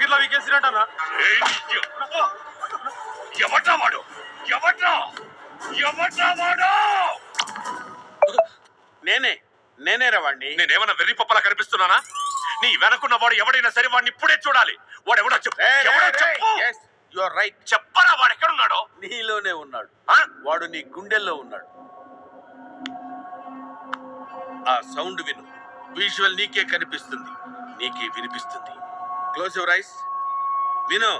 గిట్లా వీకేసినట్టనా? ఎవట్రా వాడు? ఎవట్రా వాడు? నేనేరా వాడిని. నేనేమన్నా వెర్రి పప్పలా కనిపిస్తున్నానా? నీ వెనకున్న వాడు ఎవడైనా సరే వాడిని ఇప్పుడే చూడాలి. వాడు ఎవడో చెప్పు. ఎవడో చెప్పు. You are right. చెప్పరా వాడు ఎక్కడున్నాడో? నీలోనే ఉన్నాడు. ఆ? వాడు నీ గుండెల్లో ఉన్నాడు. ఆ సౌండ్ విను. విజువల్ నీకే కనిపిస్తుంది, నీకే వినిపిస్తుంది. Close your eyes. విను.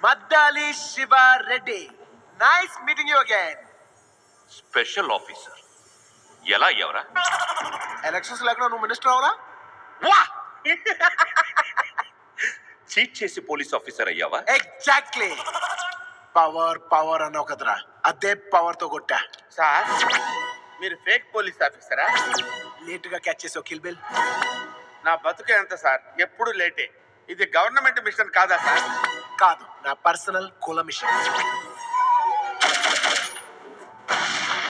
Maddali Sivareddy, nice meeting you again. Special officer ఎలా ఎవరా? ఎలక్షన్స్ లేకుండా నువ్వు మినిస్టర్ అవరా? వా చీట్ చేసి పోలీస్ ఆఫీసర్ అయ్యావా? ఎగ్జాక్ట్లీ. పవర్ అన్నావు కదరా, అదే పవర్ తో కొట్టా. సార్, మీరు ఫేక్ పోలీస్ ఆఫీసరా? లేట్ గా క్యాచ్ చేసావు కిల్ బిల్. నా బతుకే ఎంత సార్, ఎప్పుడు లేటే. ఇది గవర్నమెంట్ మిషన్ కాదా సార్? కాదు, నా పర్సనల్ కుల మిషన్.